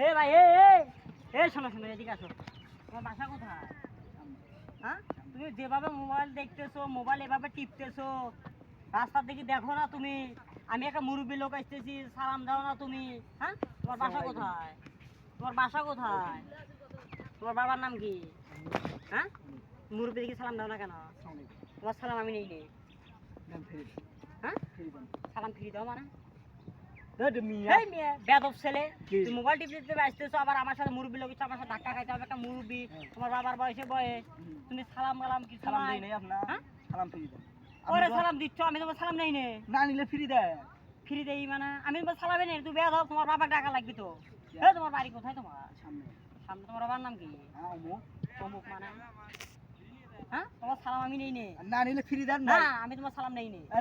এ ভাই শোনো শোনো এদিকে আসো। তোমার বাসা কোথায়? হ্যাঁ, তুমি যেভাবে মোবাইল দেখতেছো, মোবাইল এভাবে টিপতেছো, রাস্তার দিকে দেখো না তুমি? আমি একটা মুরব্বী লোক আসতেছি, সালাম দাও না তুমি? হ্যাঁ, তোমার বাসা কোথায়? তোমার বাসা কোথায়? তোমার বাবার নাম কি? হ্যাঁ, মুরব্বী দিকে সালাম দাও না কেন? তোমার সালাম আমি নেই নে। হ্যাঁ, সালাম ফিরি দাও মানে? এই মেয়ে বেয়াদব ছেলে, তুই মোবাইল টিপতে আসতেছো, আবার আমার সাথে মুরব্বী লোক আমার সাথে ধাক্কা খাইতে হবে। একটা মুরব্বী তোমার বাবার বয়সে বয়স, তুমি সালাম গালাম কি? সালাম দেই নাই আপনার। হ্যাঁ, সালাম ফ্রি দেন। ওরে সালাম দিচ্ছ, আমি তোমার সালাম নেই নে। না নিলে ফ্রি দেয়। ফ্রি দেই মানে? আমি তোমার সালামই নেই, তুই বেয়াদব, তোমার বাবার টাকা লাগবে তো। তোমার বাড়ি কোথায়? তোমার সামনে। সামনে তোমার বাবার নাম কি? অমুক। অমুক মানে? হ্যাঁ, তোমার সালাম আমি নেই নে। না নিলে ফ্রি দেন না, না। আমি তোমার সালাম নেই নে।